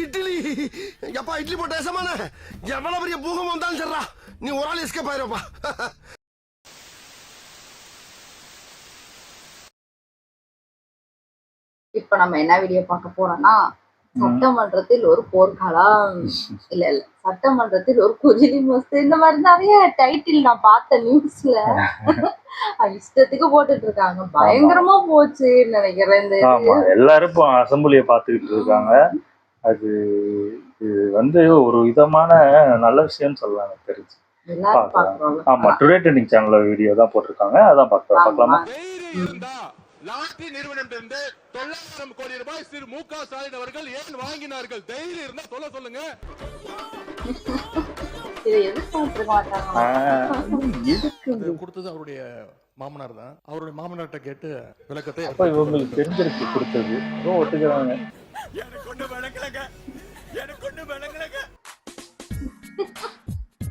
இட்லி எப்பா இட்லி போட்ட சமான எவ்வளவு பெரிய பூகம் வந்தாலும் சரிடா நீ ஒரு ஆள் எஸ்கேப் ஆயிருப்பா. இப்ப நம்ம என்ன வீடியோ பார்க்க போறோம்னா சட்டமன்றத்தில் ஒரு போர்க்காலம் இல்ல சட்டமன்றத்தில் ஒரு குஜிலி மஸ்து இந்த மாதிரி நிறைய டைட்டில் நான் பார்த்த நியூஸ்ல இஷ்டத்துக்கு போட்டுட்டு இருக்காங்க. பயங்கரமா போச்சு நினைக்கிறேன். எல்லாரும் இப்போ அசம்பிளியை பார்த்துக்கிட்டு இருக்காங்க. அது ஒரு விதமான நல்ல விஷயம் சொல்லலாம் தெரிஞ்சு. ஆமா, டுடே ட்ரெண்டிங் சேனல்ல வீடியோ தான் போட்டிருக்காங்க, அதான் பார்க்கலாமா? லாட்டரி நிறுவனத்திலிருந்து 900 கோடி ரூபாய் திரு மு.க. ஸ்டாலின் அவர்கள் ஏன் வாங்கினார்கள்? தைரியம் இருந்தா சொல்லுங்க. கொடுத்தது அவருடைய மாமனார் தான். அவருடைய மாமனார்ட்ட கேட்டு விளக்கத்தை இவங்களுக்கு தெரிஞ்சிருக்கு கொடுத்தது ஒட்டுக்கிறாங்க. எனக்கு ஒண்ணு விளங்கலங்க.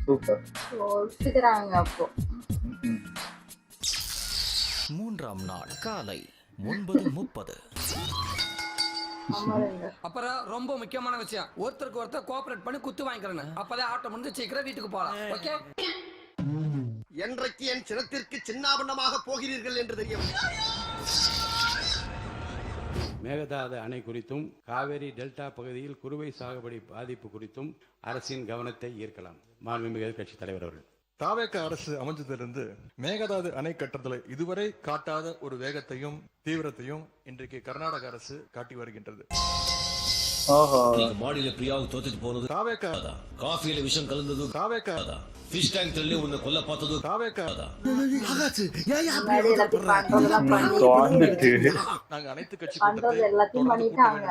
சூப்பர் ஒட்டுக்கிறாங்க. அப்போ 3ஆம் நாள் காலை 9:30. அப்புறம் ரொம்ப முக்கியமான விஷயம், ஒருத்தருக்கு ஒருத்தர் கோஆபரேட் பண்ணி குத்து வாங்கிக்கிறேன். அப்பதான் ஆட்டம் முடிஞ்சு சீக்கிரம் வீட்டுக்கு போகலாம். ஓகே, என்றைக்கு என் சினத்திற்கு சின்னாபண்ணமாக போகிறீர்கள் என்று தெரியும். மேகதாது அணை குறித்தும் காவேரி டெல்டா பகுதியில் குறுவை சாகுபடி பாதிப்பு குறித்தும் அரசின் கவனத்தை ஈர்க்கலாம். மாண்புமிகு எதிர்க்கட்சி தலைவர் அவர்கள். தாவேக அரசு அமைஞ்சதிலிருந்து மேகதாது அணை கட்டுதலை இதுவரை காட்டாத ஒரு வேகத்தையும் தீவிரத்தையும் இன்றைக்கு கர்நாடக அரசு காட்டி வருகின்றது. மாடியில பிரியாவு தோத்துட்டு போனது தாவேக, காஃபியில விஷம் கலந்தது தாவேக, ஃபிஷ் டேங்க் தள்ளி உன்னை கொல்ல பார்த்தது தாவேக. நாங்க அனைத்து கட்சி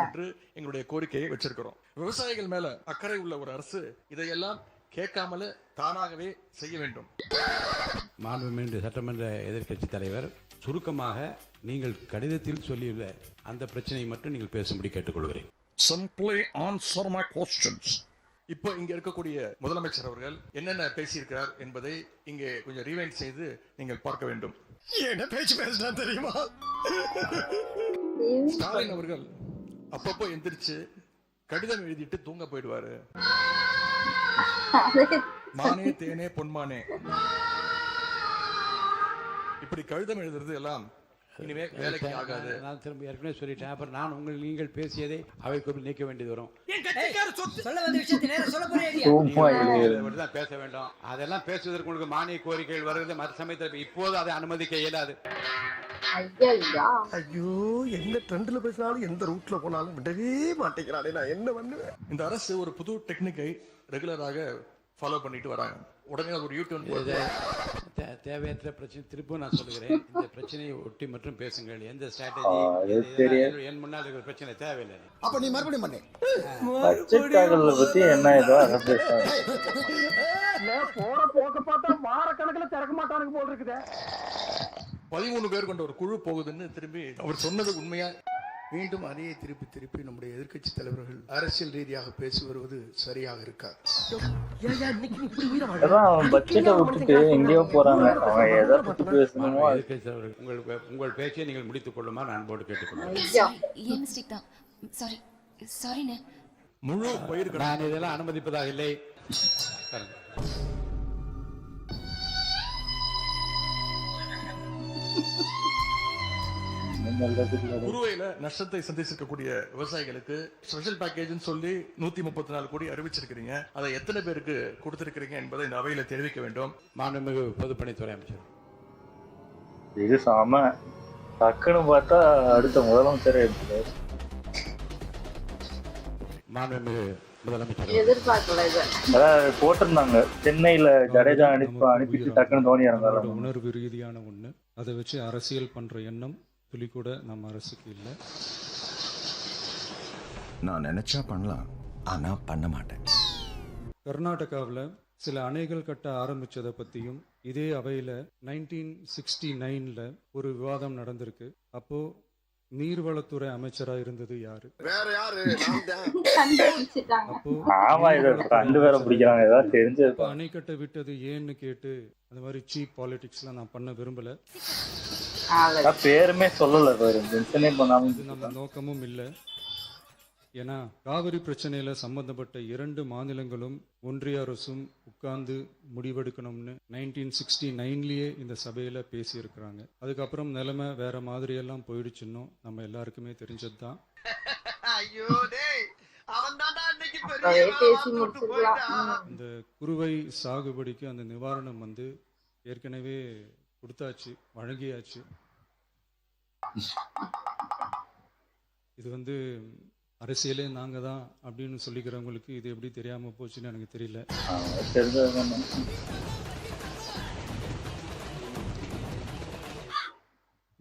என்று எங்களுடைய கோரிக்கையை வச்சிருக்கிறோம். விவசாயிகள் மேல அக்கறை உள்ள ஒரு அரசு இதையெல்லாம் கேட்காமல தானாகவே செய்ய வேண்டும். மாண்புமிகு சட்டமன்ற எதிர்க்கட்சி தலைவர், சுருக்கமாக நீங்கள் கடிதத்தில் சொல்லியுள்ள அந்த பிரச்சனையை மட்டும் நீங்கள் பேசும்படி கேட்டுக்கொள்கிறேன். Simply answer my questions. இப்போ இங்க இருக்கக்கூடிய முதலமைச்சர் அவர்கள் என்னென்ன பேசியிருக்கிறார் என்பதை இங்கே கொஞ்சம் ரீவைண்ட் செய்து நீங்கள் பார்க்க வேண்டும். என்ன பேச்சு பேசினா தெரியுமா? ஸ்டாலின் அவர்கள் அப்பப்போ எந்திரிச்சு கடிதம் எழுதிட்டு தூங்க போயிடுவாரு. மானே தேனே பொன்மானே, இப்படி கடிதம் எழுதுறது எல்லாம் இனிமே வேலைக்கு ஆகாது. நான் திரும்ப ஏற்கனவே சொல்லிட்டேன். அப்புறம் நீங்கள் பேசியதை அவைக்குள் நீக்க வேண்டியது வரும். பேச வேண்டும். அதெல்லாம் பேசுவதற்கு உங்களுக்கு மானிய கோரிக்கைகள் வருகிறது. மற்ற சமயத்தில் இப்போது அதை அனுமதிக்க இயலாது. ஐயோ, எந்த ட்ரெண்ட்ல பேசினாலும் எந்த ரூட்ல போனாலும் விடவே மாட்டேங்கிறானே, நான் என்ன பண்ணுவேன்? இந்த அரசு ஒரு புது டெக்னிக்கை ரெகுலராக ஃபாலோ பண்ணிட்டு வராங்க. உடனே ஒரு யூடியூன் தேவையற்ற பிரச்சனை திருப்பும் நான் சொல்லுகிறேன். இந்த பிரச்சனையை ஒட்டி மற்றும் பேசுங்கள். எந்த ஸ்ட்ராட்டஜி என் முன்னால் இருக்கிற பிரச்சனை தேவையில்லை. அப்ப நீ மறுபடியும் பண்ணு. பத்தி என்ன ஏதோ போற போக்க பார்த்தா வார கணக்குல திறக்க மாட்டானுங்க போல் இருக்குது. 13 பேர் கொண்ட ஒரு குழு போகுதுன்னு திரும்பி அவர் சொன்னது உண்மையா? மீண்டும் அதையே திருப்பி நம்முடைய எதிர்க்கட்சி தலைவர்கள் அரசியல் ரீதியாக பேசி வருவது சரியாக இருக்காது. பட்ஜெட்டை விட்டுட்டு எங்கேயோ போறாங்க. அவங்க எதை பத்தி பேசணுமோ உங்கள் பேச்சை நீங்கள் முடித்துக் கொள்ளுமா நான் போட்டு கேட்டுக்கொள்ளும். முழு பயிர் நான் இதெல்லாம் அனுமதிப்பதாக இல்லை. குறுவையில நஷ்டத்தை சந்திச்சிருக்கக்கூடிய விவசாயிகளுக்கு ஸ்பெஷல் பேக்கேஜ் சொல்லி 134 கோடி அறிவிச்சிருக்கீங்க. அதை எத்தனை பேருக்கு கொடுத்திருக்கிறீங்க என்பதை இந்த அவையில தெரிவிக்க வேண்டும். மாண்புமிகு பொதுப்பணித்துறை அமைச்சர். இது சாம டக்குன்னு பார்த்தா அடுத்த முதலமைச்சர் மாண்புமிகு முதலமைச்சர் எதிர்பார்க்கல. போட்டிருந்தாங்க சென்னையில ஜடேஜா அனுப்பிட்டு டக்குன்னு தோனி இறந்தாரு. உணர்வு ரீதியான ஒண்ணு, அதை வச்சு அரசியல் பண்ற எண்ணம் துளி கூட நம்ம அரசுக்கு இல்லை. நான் நினைச்சா பண்ணலாம், ஆனா பண்ண மாட்டேன். கர்நாடகாவில் சில அணைகள் கட்ட ஆரம்பிச்சதை பத்தியும் இதே அவையில 1969 ஒரு விவாதம் நடந்திருக்கு. அப்போ நீர்வளத்துறை அமைச்சரா இருந்தது யாரு? வேற யாரு? அப்போ அணை கட்ட விட்டது ஏன்னு கேட்டு அந்த மாதிரி சீப் பாலிடிக்ஸ்லாம் நான் பண்ண விரும்பல. பேருமே சொல்லல, நம்ம நோக்கமும் இல்லை. ஏன்னா காவிரி பிரச்சனையில சம்பந்தப்பட்ட 2 மாநிலங்களும் ஒன்றிய அரசும் உட்கார்ந்து முடிவெடுக்கணும்னு 1969லயே இந்த சபையில பேசியிருக்கிறாங்க. அதுக்கப்புறம் நிலைமை வேற மாதிரியெல்லாம் போயிடுச்சுன்னு நம்ம எல்லாருக்குமே தெரிஞ்சதுதான். அப்பவே பேசி முடிச்சிருக்கலாம். இந்த குறுவை சாகுபடிக்கு அந்த நிவாரணம் ஏற்கனவே கொடுத்தாச்சு, வழங்கியாச்சு. இது அரசியலே நாங்க தான் அப்படின்னு சொல்லிக்கிறவங்களுக்கு இது எப்படி தெரியாம போச்சுன்னு எனக்கு தெரியல. தெரிஞ்சதுதான்.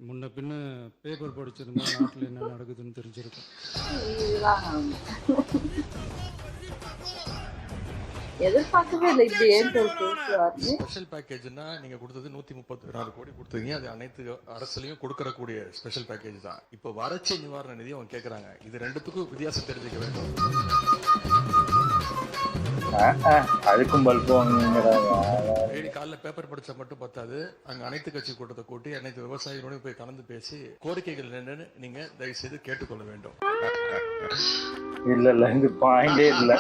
முன்ன பின்ன பேப்பர் படிச்சிருந்தா நாட்டில் என்ன நடக்குதுன்னு தெரிஞ்சிருக்கும். இதுதான் எதிர்பார்க்கவே இல்லை இப்படி ஏன் பேசுவாரு. ஸ்பெஷல் பேக்கேஜ்னா நீங்க கொடுத்தது 134 கோடி கொடுத்தீங்க. அது அனைத்து அரசுலயும் கொடுக்கறக்கூடிய ஸ்பெஷல் பேக்கேஜ் தான். இப்போ வறட்சி நிவாரண நிதி அவங்க கேக்குறாங்க. இது ரெண்டுத்துக்கும் வித்தியாசம் தெரிஞ்சுக்க வேண்டும். அதுக்கும் டெய்லி காலைல பேப்பர் படிச்சா மட்டும் பத்தாது. அங்க அனைத்து கட்சி கூட்டத்தை கூட்டி அனைத்து விவசாயிகளோட போய் கலந்து பேசி கோரிக்கைகள் என்னன்னு நீங்க தயவு செய்து கேட்டுக்கொள்ள வேண்டும். இல்ல இது பாயிண்டே இல்ல.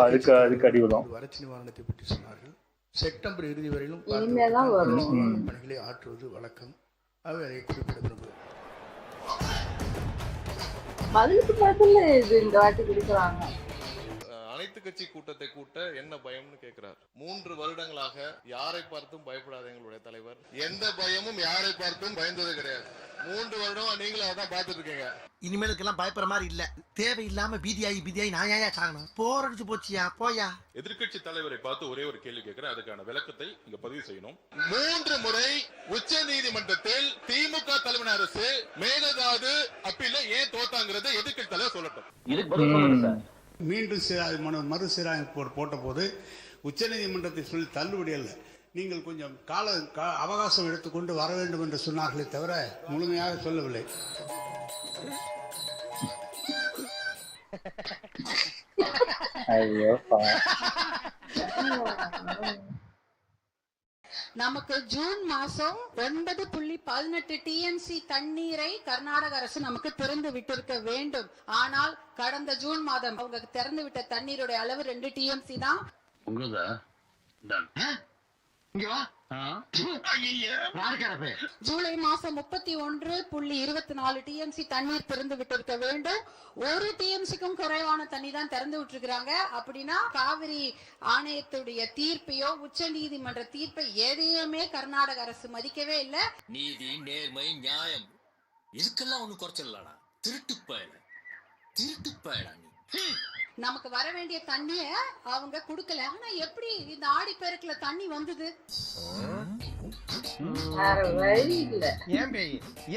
அதுக்கு அடிவிடும். வறட்சி நிவாரணத்தை பற்றி சொன்னார்கள். செப்டம்பர் இறுதி வரையிலும் இனிமேதான் வரும். பணிகளை ஆற்றுவது வழக்கம். அவை அதை குறிப்பிட விரும்புகிறேன். பதிலுக்கு பதில் இது இந்த வாட்டி கொடுக்குறாங்க. அனைத்து கட்சி கூட்டத்தை கூட்ட என்ன பயம்னு கேட்கிறார். 3 வருடங்களாக யாரை பார்த்தும் பயப்படாத எங்களுடைய தலைவர். எந்த பயமும் யாரை பார்த்தும் பயந்தது கிடையாது. 3 வருடம் நீங்களும் அதான் பார்த்துட்டு இருக்கீங்க. இனிமேலுக்கெல்லாம் பயப்படுற மாதிரி இல்ல. தேவையில்லாம பீதியாயி நாயா சாகணும். போரடிச்சு போச்சியா போயா. எதிர்கட்சி தலைவரை பார்த்து ஒரே ஒரு கேள்வி கேட்கிறேன். அதுக்கான விளக்கத்தை இங்க பதிவு செய்யணும். 3 முறை உச்ச நீதிமன்றத்தில் திமுக தலைவர் அரசு மேகதாது அப்பீல ஏன் தோத்தாங்கிறது எதிர்கட்சி தலைவர் சொல்லட்டும். மீண்டும் மறுசீராய்வு போட்ட போது உச்சநீதிமன்றத்தை சொல்லி தள்ளுபடி அல்ல. நீங்கள் கொஞ்சம் அவகாசம் எடுத்துக்கொண்டு வர வேண்டும் என்று சொன்னார்களே தவிர முழுமையாக சொல்லவில்லை. நமக்கு ஜூன் மாசம் 9.18 டிஎம்சி தண்ணீரை கர்நாடக அரசு நமக்கு திறந்து விட்டிருக்க வேண்டும். ஆனால் கடந்த ஜூன் மாதம் அவங்க திறந்து விட்ட தண்ணீருடைய அளவு 2 டிஎம்சி தான். ஜூலை மாசம் 31.24 டிஎம்சி தண்ணீர் திறந்து விட்டிருக்க வேண்டும். 1 டிஎம்சிக்கும் குறைவான தண்ணி தான் திறந்து விட்டுருக்காங்க. அப்படின்னா காவிரி ஆணையத்துடைய தீர்ப்பையோ உச்ச நீதிமன்ற தீர்ப்பை எதையுமே கர்நாடக அரசு மதிக்கவே இல்லை. நீதி, நேர்மை, நியாயம் இதுக்கெல்லாம் ஒண்ணு குறைச்சிடலாம். திருட்டு பயலா நீ. நமக்கு வர வேண்டிய தண்ணிய அவங்க குடுக்கல. ஆனா எப்படி இந்த ஆடி பெருக்குல தண்ணி வந்தது?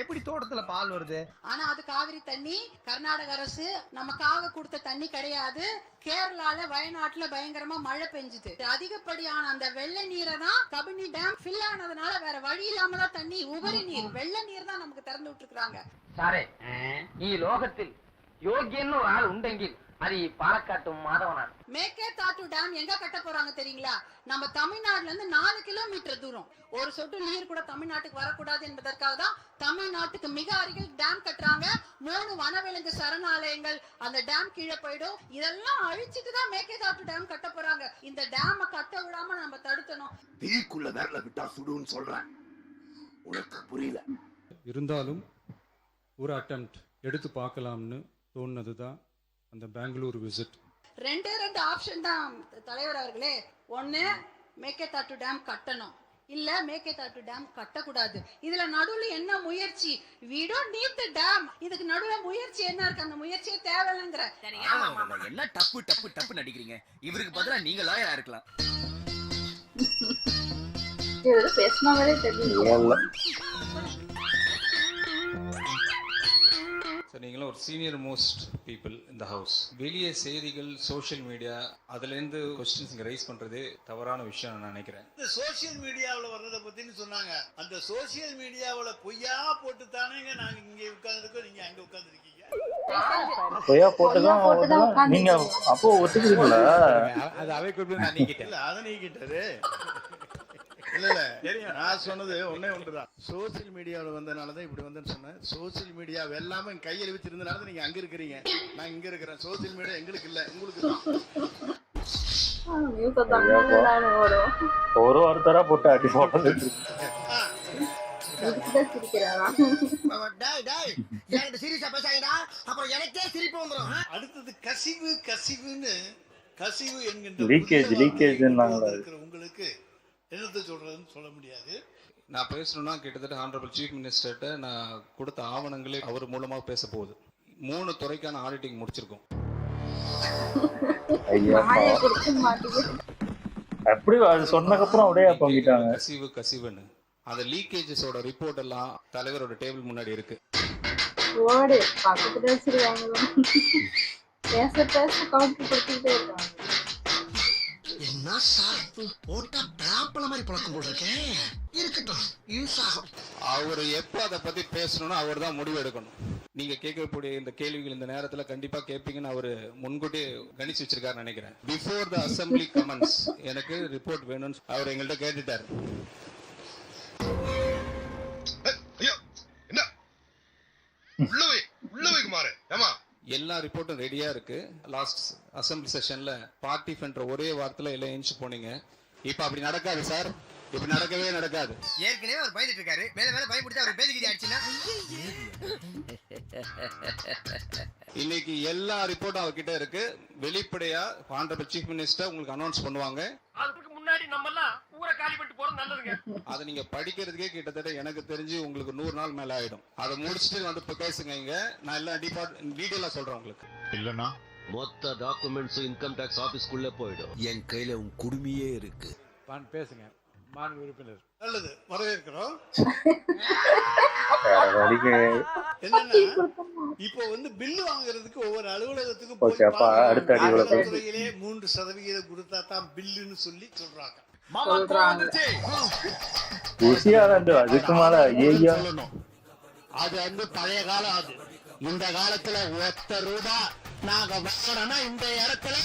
எப்படி தோட்டத்துல பால் வருது? ஆனா அது காவிரி தண்ணி. கர்நாடக அரசு நமக்காக கொடுத்த தண்ணி கிடையாது. கேரளால வயநாட்டுல பயங்கரமா மழை பெஞ்சுது. அதிகப்படியான அந்த வெள்ள நீரை தான் கபினி டேம் ஃபில் ஆனதுனால வேற வழி இல்லாம தான் தண்ணி உபரி நீர் வெள்ள நீர் தான் நமக்கு திறந்து விட்டுருக்காங்க. ఈ లోకத்தில் யோகியன்னு ஒரு ஆள் உண்டெங்கில் அது பாலக்காட்டு மாதவனார். மேகதாது டேம் எங்க கட்ட போறாங்க தெரியுங்களா? நம்ம தமிழ்நாட்டுல இருந்து 4 கிலோமீட்டர் தூரம். ஒரு சொட்டு நீர் கூட தமிழ்நாட்டுக்கு வரக்கூடாது என்பதற்காக தான் தமிழ்நாட்டுக்கு மிக அருகில் டேம் கட்டுறாங்க. 3 வனவிலங்கு சரணாலயங்கள் அந்த டேம் கீழே போயிடும். இதெல்லாம் அழிச்சிட்டு தான் மேகதாது டேம் கட்ட போறாங்க. இந்த டேம கட்ட விடாம நம்ம தடுக்கணும். தீக்குள்ள விரல விட்டா சுடுன்னு சொல்றேன். உனக்கு புரியல. இருந்தாலும் ஒரு அட்டெம்ப்ட் எடுத்து பார்க்கலாம்னு தோணுனதுதான் அந்த பெங்களூர் விசிட். 2 ஆப்ஷன் தான் தலைவர் அவர்களே. 1 மேகதாது டேம் கட்டணும், இல்ல மேகதாது டேம் கட்டக்கூடாது. இதுல நடுவுல என்ன முயற்சி? we don't need the dam. இதுக்கு நடுவுல முயற்சி என்ன இருக்கு? அந்த முயற்சியே தேவையில்லைங்கிற. எல்லாம் டப்பு நடிக்கிறீங்க. இவருக்கு பதிலா நீங்க லாயரா இருக்கலாம். இவரு பேசினாவே தெரியல. நீங்களும் ஒரு சீனியர் மோஸ்ட் பீப்புள் இந்த ஹவுஸ். வெளியே செய்திகள், சோஷியல் மீடியா, அதுலேருந்து கொஸ்டின்ஸ் இங்கே ரைஸ் பண்ணுறதே தவறான விஷயம் நான் நினைக்கிறேன். இந்த சோசியல் மீடியாவில் வர்றதை பற்றின்னு சொன்னாங்க. அந்த சோசியல் மீடியாவில் பொய்யா போட்டு தானேங்க நாங்கள் இங்கே உட்காந்துருக்கோம், நீங்கள் அங்கே உட்காந்துருக்கீங்க. பொய்யா போட்டுதான் நீங்க அப்போ ஒத்துக்கிறீங்களா? அது அவை குறிப்பிட்டு நான் நீக்கிட்டேன். இல்லை, அதை நீக்கிட்டாரு. இல்ல நான் சொன்னது ஒன்னே ஒன்றுதான். சோசியல் மீடியாவில் வந்தனாலதான் இப்படி வந்தேன்னு சொன்னேன். சோசியல் மீடியா வெல்லாம கையில் வச்சிருந்தனால நீங்க அங்க இருக்கிறீங்க, நான் இங்க இருக்கிறேன். சோசியல் மீடியா எங்களுக்கு இல்ல, உங்களுக்கு தான். ஒருத்தரா போட்டு அடி போடுறது. அடுத்தது கசிவு. கசிவு என்கின்ற லீக்கேஜ் உங்களுக்கு என்னத்தை சொல்றதுன்னு சொல்ல முடியாது. நான் பேசணும்னா கிட்டத்தட்ட ஹானரபிள் சீஃப் மினிஸ்டர்கிட்ட நான் கொடுத்த ஆவணங்களே அவர் மூலமாக பேச போகுது. 3 துறைக்கான ஆடிட்டிங் முடிச்சிருக்கோம். அப்படி அது சொன்னதுக்கப்புறம் அப்படியே பண்ணிட்டாங்க. கசிவுன்னு அந்த லீக்கேஜஸோட ரிப்போர்ட் எல்லாம் தலைவரோட டேபிள் முன்னாடி இருக்கு. என்ன சாப்பு போட்டா பிராப்பல மாதிரி பழக்கம் போல இருக்கேன். இருக்கட்டும், யூஸ் ஆகும். அவர் எப்போ அதை பத்தி பேசணும்னு அவர் தான் முடிவு எடுக்கணும். நீங்க கேட்கக்கூடிய இந்த கேள்விகள் இந்த நேரத்துல கண்டிப்பா கேட்பீங்கன்னு அவரு முன்கூட்டி கணிச்சு வச்சிருக்காரு நினைக்கிறேன். பிஃபோர் த அசம்பிளி கமெண்ட்ஸ் எனக்கு ரிப்போர்ட் வேணும்னு அவர் எங்கள்கிட்ட கேட்டுட்டாரு. எல்லா ரிப்போர்ட்டும் ரெடியா இருக்கு. லாஸ்ட் அசம்பிளி செஷன்ல பார்ட்டி பண்ற ஒரே வாரத்துல எல்லாம் எழுந்து போனீங்க. இப்ப அப்படி நடக்காது சார், இப்படி நடக்கவே நடக்காது. ஏற்கனவே அவர் பயந்துட்டு இருக்காரு, மேல மேல பயப்படுத்தி அவர் பேதிக்கிட்டு ஆயிடுச்சுன்னா இன்னைக்கு எல்லா ரிப்போர்ட்டும் அவர்கிட்ட இருக்கு. வெளிப்படையா ஆனரபிள் சீஃப் மினிஸ்டர் உங்களுக்கு அனௌன்ஸ் பண்ணுவாங்க. அதுக்கு முன்னாடி நம்ம எல்லாம் ஊரை காலி பண்ணிட்டு போறது நல்லதுங்க. அதை நீங்க படிக்கிறதுக்கே கிட்டத்தட்ட எனக்கு தெரிஞ்சு உங்களுக்கு 100 நாள் மேல ஆயிடும். அதை முடிச்சுட்டு வந்து பேசுங்க. இங்க நான் எல்லாம் டீடைலா சொல்றேன் உங்களுக்கு. இல்லனா மொத்த டாக்குமெண்ட்ஸ் இன்கம் டாக்ஸ் ஆபீஸ்க்குள்ள போயிடும். என் கையில உன் குடுமியே இருக்கு. பேசுங்க மாண்பு உறுப்பினர். நல்லது, வரவேற்கிறோம். இப்போ பில்லு வாங்குறதுக்கு ஒவ்வொரு அலுவலகத்துக்கும் துறையிலே 3% கொடுத்தா தான் பில்லுன்னு சொல்லி சொல்றாங்க. அதுக்கு மேல அது பழைய காலம். அது இந்த காலத்துல ₹1 நாங்க வாங்கணும்னா இந்த இடத்துல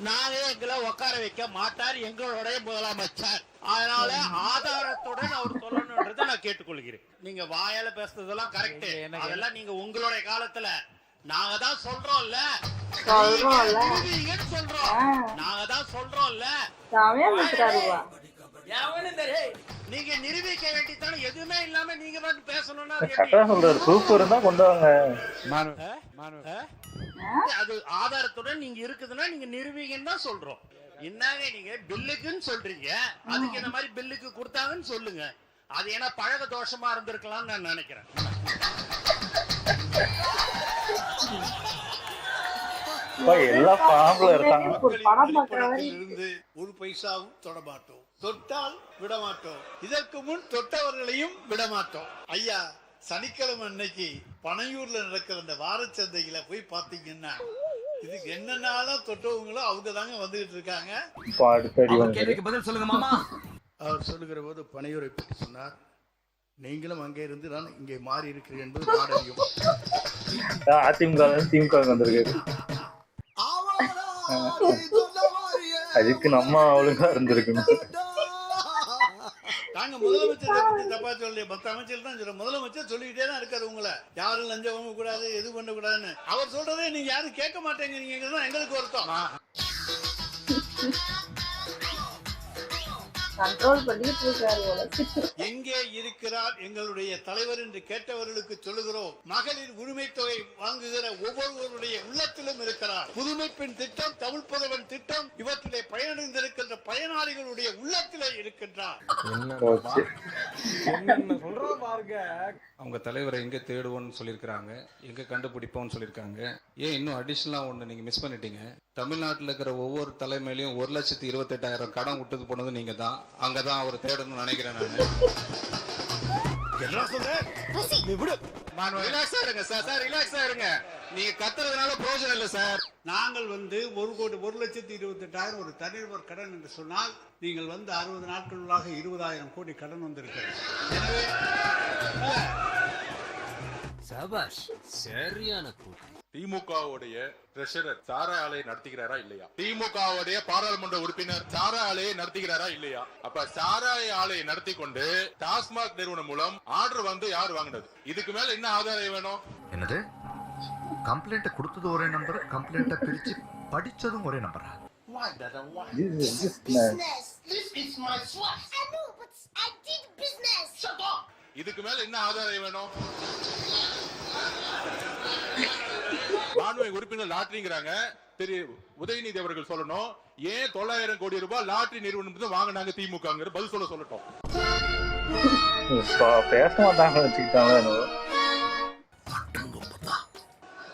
நாங்க எங்களை உட்கார வைக்க மாட்டார் எங்களுடைய முதலமைச்சர். அதனால ஆதாரத்துடன் அவர் சொல்லணும்ன்றதை நான் கேட்டுக்கொள்கிறேன். நீங்க வாயால பேசுறதெல்லாம் கரெக்ட். அதெல்லாம் நீங்க உங்களுடைய காலத்துல நாங்க தான் சொல்றோம்ல, நாங்க தான் சொல்றோம்ல. நீங்க நிரூபிக்க வேண்டியதானே. எதுவுமே இல்லாம நீங்க வந்து பேசணும்னா சூப்பர் தான் கொண்டு வாங்க. அது ஆதாரத்துடன் நீங்க இருக்குதுன்னா நீங்க நிரூபிங்கன்னு தான் சொல்றோம். என்னங்க நீங்க பில்லுக்குன்னு சொல்றீங்க, அதுக்கு இந்த மாதிரி பில்லுக்கு கொடுத்தாங்கன்னு சொல்லுங்க. அது ஏன்னா பழக தோஷமா இருந்திருக்கலாம்னு நான் நினைக்கிறேன். எல்லா பாம்புல இருக்காங்க. இருந்து 1 பைசாவும் தொடமாட்டோம், தொட்டால் விடமாட்டோம், இதற்கு முன் தொட்டவர்களையும் விடமாட்டோம். ஐயா, சனிக்கிழமை அன்னைக்கு பனையூர்ல நடக்கிற அந்த வாரச்சந்தையில போய் பாத்தீங்கன்னா இதுக்கு என்னென்னாலும் தொட்டவங்களோ அவங்க தாங்க வந்துகிட்டு இருக்காங்க. பதில் சொல்லுங்க மாமா. அவர் சொல்லுகிற போது பனையூரை பற்றி சொன்னார். நீங்களும் அங்கே இருந்து நான் இங்கே மாறி இருக்கிறேன் என்பது நாடறியும். திமுக வந்திருக்காரு. அதுக்கு நம்ம ஒழுங்கா இருந்திருக்கணும். நாங்க முதலமைச்சர் பத்தி தப்பா சொல்லி மத்த அமைச்சர் தான் சொல்றோம். முதலமைச்சர் சொல்லிக்கிட்டே தான் இருக்காரு உங்களை யாரும் லஞ்சம் வாங்க கூடாது, எது பண்ண கூடாதுன்னு. அவர் சொல்றதே நீங்க யாரும் கேட்க மாட்டேங்கிறீங்க. எங்களுக்கு வருத்தம். எங்கே இருக்கிறார் எங்களுடைய தலைவர் என்று கேட்டவர்களுக்கு சொல்லுகிறோம். மகளிர் உரிமை தொகை வாங்குகிற ஒவ்வொருவருடைய உள்ளத்திலும் இருக்கிறார். புதுமை பெண் திட்டம், தமிழ் புதவன் திட்டம், இவற்றிலே பயனடைந்திருக்கின்ற பயனாளிகளுடைய உள்ளத்திலே இருக்கின்றார். அவங்க தலைவரை எங்க தேடுவோம்னு சொல்லியிருக்காங்க, எங்க கண்டுபிடிப்போம்னு சொல்லியிருக்காங்க. ஏன் இன்னும் அடிஷனலா ஒண்ணு நீங்க மிஸ் பண்ணிட்டீங்க. தமிழ்நாட்டில் இருக்கிற ஒவ்வொரு தலைமையிலையும் 1,28,000 கடன் விட்டது போனது நீங்க தான். அங்கதான் அவர் தேடணும்னு நினைக்கிறேன் நான். நீங்க கத்துறதுனால பிரயோஜனம் இல்லை சார். நாங்கள் 1,28,000 ஒரு தனிநபர் கடன் என்று சொன்னால் நீங்கள் 60 நாட்களுள்ளாக 20,000 கோடி கடன் வந்திருக்கிறது. எனவே சபாஷ், சரியான கூட்டம். திமுகவுடைய ட்ரெஷரர் சாரா ஆலையை நடத்துகிறாரா இல்லையா? திமுகவுடைய பாராளுமன்ற உறுப்பினர் சாரா ஆலையை நடத்துகிறாரா இல்லையா? அப்ப சாராய ஆலையை நடத்தி கொண்டு டாஸ்மாக் நிறுவனம் மூலம் ஆர்டர் வந்து யார் வாங்கினது? இதுக்கு மேல என்ன ஆதாரம் வேணும்? என்னது கம்ப்ளைண்ட் கொடுத்தது ஒரே நம்பர், கம்ப்ளைண்ட்டை பிரிச்சு படிச்சதும் ஒரே நம்பரா? இதுக்கு மேல என்ன ஆதாரம் வேணும்? மாண்புமிகு உறுப்பினர் லாட்டரிங்கிறாங்க. உதயநிதி அவர்கள் சொல்லணும், ஏன் 900 கோடி ரூபாய் லாட்டரி நிறுவனம் வாங்கினாங்க திமுக பதில் சொல்லட்டும். பேச மாட்டாங்க வச்சுக்கிட்டாங்க.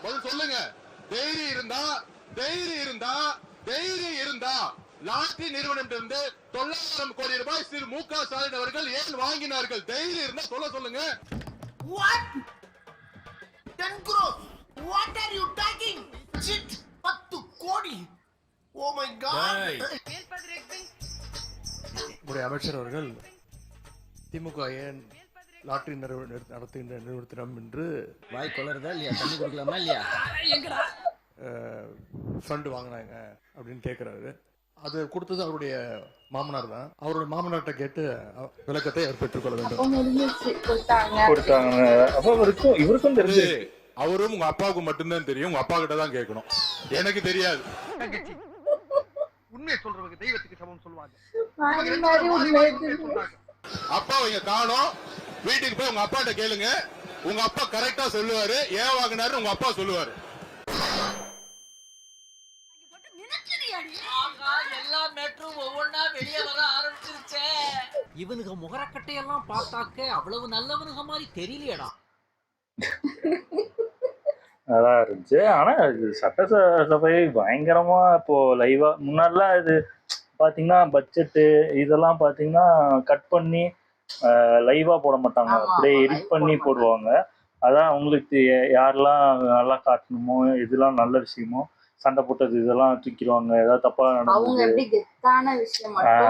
பதில் சொல்லுங்க. தைரியம் இருந்தா லாட்டரி நிறுவனத்திலிருந்து 900 கோடி ரூபாய் திரு மு.க. ஸ்டாலின் அவர்கள் ஏன் வாங்கினார்கள்? தைரியம் இருந்தா சொல்லுங்க. What? 10 crores? What are you talking? Shit! 10 கோடி. Oh my god. அமைச்சர் அவர்கள் திமுக ஏன் லாட்டரி நடத்துகின்ற நிறுவனத்திடம் என்று வாய் கொள்ளறதா இல்லையா? தண்ணி கொடுக்கலாமா இல்லையா? ஃபண்ட் வாங்கினாங்க அப்படின்னு கேட்குறாரு. அது கொடுத்தது அவருடைய மாமனார் தான். அவருடைய மாமனார்கிட்ட கேட்டு விளக்கத்தை அவர் பெற்றுக்கொள்ள வேண்டும். கொடுத்தாங்க. அப்ப இவருக்கும் தெரிஞ்சு அவரும் உங்க அப்பாவுக்கு மட்டும்தான் தெரியும். உங்க அப்பா கிட்ட தான் கேட்கணும். எனக்கு தெரியாது. உண்மையை சொல்றவங்க தெய்வத்துக்கு சமம் சொல்லுவாங்க. அப்பா இங்க காணோம். வீட்டுக்கு போய் உங்க அப்பாட்ட கேளுங்க. உங்க அப்பா கரெக்டா சொல்லுவாரு. ஏன் வாங்கினாரு உங்க அப்பா சொல்லுவாரு. எல்லா மேட்டரும் ஒவ்வொன்னா வெளியே வர ஆரம்பிச்சிருச்சே. இவனுக்கு முகரக்கட்டையெல்லாம் பார்த்தாக்க அவ்வளவு நல்லவனுங்க மாதிரி தெரியலையடா. நல்லா இருந்துச்சு. ஆனா இது சட்டசபை பயங்கரமா இப்போ லைவா, முன்னாடிலாம் இது பாத்தீங்கன்னா பட்ஜெட்டு இதெல்லாம் பாத்தீங்கன்னா கட் பண்ணி லைவா போட மாட்டாங்க, அப்படியே எடிட் பண்ணி போடுவாங்க. அதான் அவங்களுக்கு யாரெல்லாம் நல்லா காட்டணுமோ, இதெல்லாம் நல்ல விஷயமோ, சண்டை போட்டது இதெல்லாம் தூக்கிடுவாங்க. ஏதாவது தப்பா நடந்தது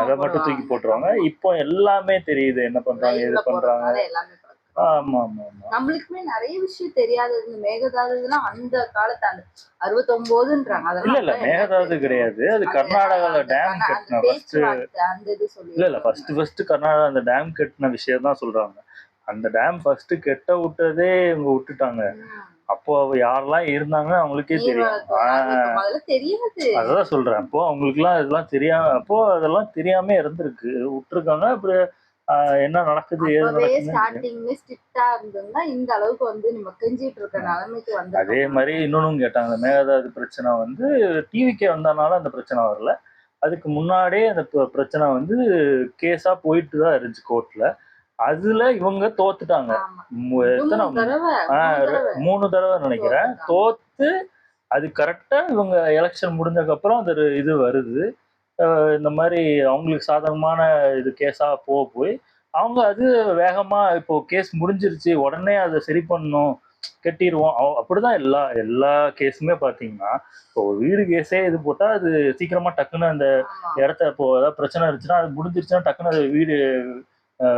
அதை மட்டும் தூக்கி போட்டுருவாங்க. இப்போ எல்லாமே தெரியுது என்ன பண்றாங்க, எது பண்றாங்க. ஆமா ஆமா ஆமா. நம்மளுக்குமே நிறைய விஷயம் தெரியாதது. மேகதாதுலாம் அந்த காலத்து 69ன்றாங்க. இல்ல மேகதாது கிடையாது, அது கர்நாடகால டேம் கட்டின ஃபர்ஸ்ட் கர்நாடகா அந்த டேம் கட்டின விஷயம் தான் சொல்றாங்க. அந்த டேம் ஃபர்ஸ்ட் கெட்ட விட்டதே இவங்க விட்டுட்டாங்க. அப்போ யாரெல்லாம் இருந்தாங்க அவங்களுக்கே தெரியும். அதான் சொல்றேன். அப்போ அவங்களுக்கு எல்லாம் இதெல்லாம் தெரியாம, அப்போ அதெல்லாம் தெரியாம இருந்திருக்கு, விட்டுருக்காங்க. அப்படி என்ன நடக்குது ஏது நடக்குது. அதே மாதிரி இன்னொன்னு கேட்டாங்க. மேகதாது பிரச்சனை வந்து டிவிக்கே வந்தனால அந்த பிரச்சனை வரல. அதுக்கு முன்னாடியே அந்த பிரச்சனை வந்து கேஸா போயிட்டு தான் இருந்துச்சு கோர்ட்ல. அதுல இவங்க தோத்துட்டாங்க. 3 தடவை நினைக்கிறேன் தோத்து. அது கரெக்டா இவங்க எலெக்ஷன் முடிஞ்சதுக்கு அப்புறம் அது இது வருது. இந்த மாதிரி அவங்களுக்கு சாதகமான இது கேஸா போய் அவங்க அது வேகமா இப்போ கேஸ் முடிஞ்சிருச்சு, உடனே அதை சரி பண்ணணும், கட்டிடுவோம். அப்படிதான் எல்லா கேஸுமே பாத்தீங்கன்னா, இப்போ வீடு கேஸே இது போட்டா அது சீக்கிரமா டக்குன்னு அந்த இடத்த இப்போ ஏதாவது பிரச்சனை இருந்துச்சுன்னா அது முடிஞ்சிருச்சுன்னா டக்குன்னு அது வீடு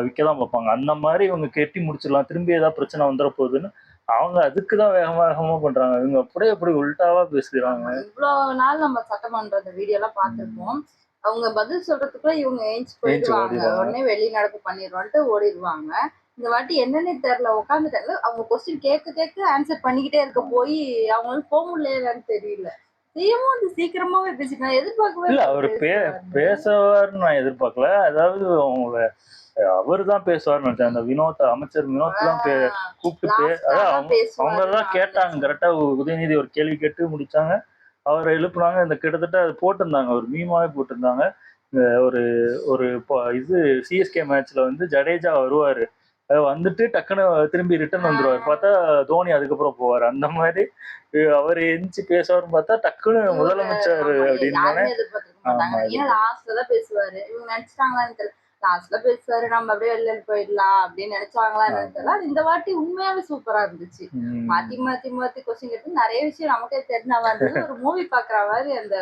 விற்கதான் பார்ப்பாங்க. அந்த மாதிரி இவங்க கட்டி முடிச்சிடலாம், திரும்பி ஏதாவது பிரச்சனை வந்துட போகுதுன்னு அவங்க அதுக்குதான் வேகமா பண்றாங்க. இவங்க அப்படியே எப்படி உல்டாவா பேசுறாங்க. இவ்வளவு நாள் நம்ம சட்டமன்ற வீடியோ எல்லாம் பார்த்திருப்போம். அவங்க பதில் சொல்றதுக்குள்ள இவங்க ஏஞ்சி போயிடுவாங்க, உடனே வெளிநடப்பு பண்ணிடுவான்ட்டு ஓடிடுவாங்க. இந்த வாட்டி என்னன்னே தெரியல, உட்காந்துட்டாங்க. அவங்க கொஸ்டின் கேட்க ஆன்சர் பண்ணிக்கிட்டே இருக்க போய் அவங்களுக்கு போக முடியலன்னு தெரியல. சீக்கிரமாவே பேசிட்டேன், எதிர்பார்க்கவே இல்ல. அவரு பேசுவார்னு நான் எதிர்பார்க்கல. அதாவது அவரு தான் பேசுவார்னு நினைச்சேன். அந்த அமைச்சர் வினோத் தான் கூப்பிட்டு அவங்க தான் கேட்டாங்க. கரெக்டா உதயநிதி ஒரு கேள்வி கேட்டு முடிச்சாங்க, அவரை எழுப்புனாங்க. இந்த கிட்டத்தட்ட அது போட்டிருந்தாங்க, ஒரு மீமாவே போட்டிருந்தாங்க. ஒரு இது சிஎஸ்கே மேட்ச்ல வந்து ஜடேஜா வருவாரு, வந்துட்டு டக்குன்னு திரும்பி ரிட்டர்ன் வந்துருவாரு. பார்த்தா தோனி அதுக்கப்புறம் போவாரு. அந்த மாதிரி அவர் எந்திச்சு பேசுவாருன்னு பார்த்தா டக்குன்னு முதலமைச்சர் அப்படின்னு பேசுவாரு. இவங்க நினைச்சிட்டாங்களான்னு லாஸ்ட்ல பேசுவாரு, நம்ம அப்படியே வெளில போயிடலாம் அப்படின்னு நினைச்சாங்களான்னு தெரியல. இந்த வாட்டி உண்மையாவே சூப்பரா இருந்துச்சு. மாத்தி கொஸ்டின் கேட்டு நிறைய விஷயம் நமக்கே தெரிஞ்சவா இருந்தது. ஒரு மூவி பாக்குற மாதிரி அந்த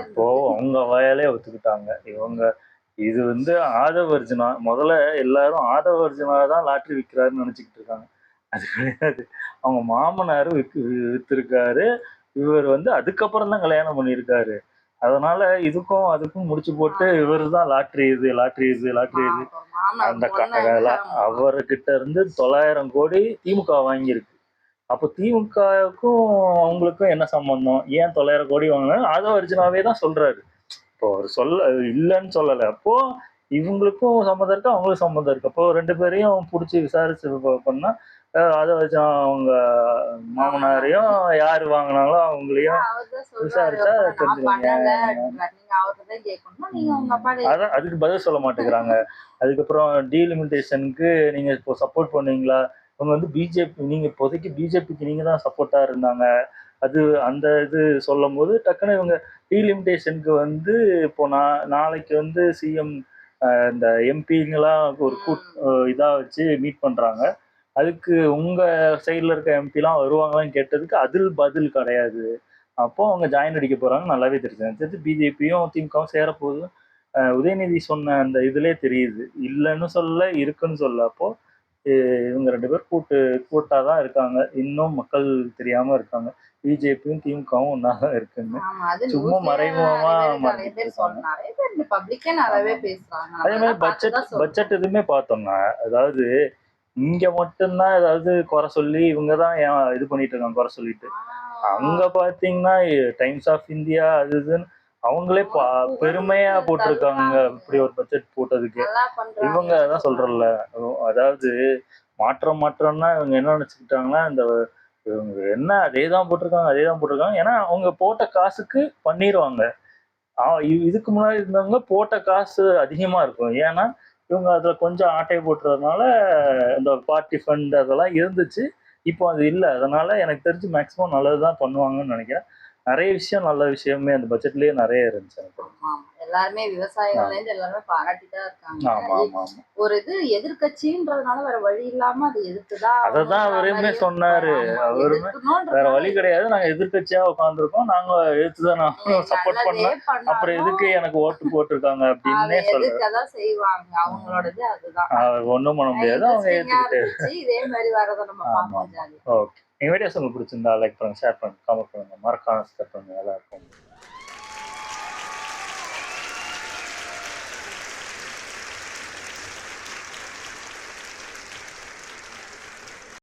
இப்போ அவங்க வாயாலே ஒத்துக்கிட்டாங்க. இவங்க இது வந்து ஆதவ அர்ஜுனா, முதல்ல எல்லாரும் ஆதவ அர்ஜுனா தான் லாட்டரி விற்கிறாருன்னு நினைச்சுக்கிட்டு இருக்காங்க. அது கிடையாது. அவங்க மாமனார் வித்திருக்காரு. இவர் வந்து அதுக்கப்புறம் தான் கல்யாணம் பண்ணியிருக்காரு. அதனால இதுக்கும் அதுக்கும் முடிச்சு போட்டு இவர் தான் லாட்ரி இது அந்த அவர்கிட்ட இருந்து 900 கோடி திமுக வாங்கியிருக்கு. அப்போ திமுகவுக்கும் அவங்களுக்கும் என்ன சம்பந்தம்? ஏன் 900 கோடி வாங்கினா அதை அர்ஜுனாவே தான் சொல்றாரு. இப்போ அவர் இல்லைன்னு சொல்லலை. அப்போ இவங்களுக்கும் சம்மந்தம் இருக்கு, அவங்களுக்கும் சம்மந்தம் இருக்கு. அப்போ 2 பேரையும் பிடிச்சி விசாரிச்சு பண்ணா அதை வச்சு அவங்க மாமனாரையும் யாரு வாங்கினாங்களோ அவங்களையும் விசாரிச்சா தெரிஞ்சுருங்க. அதான் அதுக்கு பதில் சொல்ல மாட்டேங்கிறாங்க. அதுக்கப்புறம் டீலிமிட்டேஷனுக்கு நீங்க இப்போ சப்போர்ட் பண்ணுவீங்களா? இவங்க வந்து பிஜேபி, நீங்க இப்போதைக்கு பிஜேபிக்கு நீங்க தான் சப்போர்ட்டா இருந்தாங்க. அது அந்த இது சொல்லும் போது டக்குன்னு இவங்க டீலிமிட்டேஷனுக்கு வந்து இப்போ நாளைக்கு வந்து சிஎம் இந்த எம்பிங்கெல்லாம் ஒரு இதா வச்சு மீட் பண்றாங்க. அதுக்கு உங்க சைட்ல இருக்க எம்பிலாம் வருவாங்களான்னு கேட்டதுக்கு அதில் பதில் கிடையாது. அப்போ அவங்க ஜாயின் அடிக்க போறாங்க, நல்லாவே தெரிஞ்சு பிஜேபியும் திமுகவும் சேரப்போகுது. உதயநிதி சொன்ன அந்த இதுலயே தெரியுது, இல்லைன்னு சொல்ல இருக்குன்னு சொல்ல. அப்போ இவங்க 2 பேர் கூட்டாதான் இருக்காங்க. இன்னும் மக்கள் தெரியாம இருக்காங்க பிஜேபியும் திமுகவும் ஒன்னாதான் இருக்குன்னு. சும்மா மறைமுகமா அதே மாதிரி பட்ஜெட் எதுவுமே பார்த்தோம்னா, அதாவது இங்க மட்டும்தான் ஏதாவது குறை சொல்லி இவங்கதான் இது பண்ணிட்டு இருக்காங்க, குறை சொல்லிட்டு. அங்க பாத்தீங்கன்னா டைம்ஸ் ஆஃப் இந்தியா அது இதுன்னு அவங்களே பெருமையா போட்டிருக்காங்க இப்படி ஒரு பட்ஜெட் போட்டதுக்கு. இவங்க அதான் சொல்றல, அதாவது மாற்றம்னா இவங்க என்ன நினைச்சுக்கிட்டாங்கன்னா, இந்த இவங்க என்ன அதேதான் போட்டிருக்காங்க. ஏன்னா அவங்க போட்ட காசுக்கு பண்ணிடுவாங்க. இதுக்கு முன்னாடி இருந்தவங்க போட்ட காசு அதிகமா இருக்கும். ஏன்னா இவங்க அதுல கொஞ்சம் ஆட்டை போட்டுறதுனால இந்த பார்ட்டி ஃபண்ட் அதெல்லாம் இருந்துச்சு. இப்போ அது இல்லை. அதனால எனக்கு தெரிஞ்சு மேக்சிமம் நல்லதுதான் பண்ணுவாங்கன்னு நினைக்கிறேன். நிறைய விஷயம் நல்ல விஷயமே அந்த பட்ஜெட்லயே நிறைய இருந்துச்சு எனக்கு. எல்லாருமே விவசாயிகள்ல இருந்து எல்லாருமே பாராட்டிதான் இருக்காங்க. ஒரு இது எதிர்கட்சின்றதுனால வேற வழி இல்லாம அது எதிர்த்துதான். அததான் அவருமே சொன்னாரு. அவருமே வேற வழி கிடையாது, நாங்க எதிர்கட்சியா உட்காந்துருக்கோம், நாங்க எதிர்த்துதான் சப்போர்ட் பண்ண, அப்புறம் எதுக்கு எனக்கு ஓட்டு போட்டிருக்காங்க அப்படின்னே சொல்லுதான் செய்வாங்க. அவங்களோடது அதுதான், ஒண்ணும் பண்ண முடியாது. அவங்க ஏத்துக்கிட்டு இதே மாதிரி வரதை நம்ம பார்ப்போம். ஓகே, எங்க வீடியோஸ் உங்களுக்கு பிடிச்சிருந்தா லைக் பண்ணுங்க, ஷேர் பண்ணுங்க, கமெண்ட் பண்ணுங்க, மறக்காம சப்ஸ்கிரைப் பண்ணுங்க. நல்லா இருக்கும்.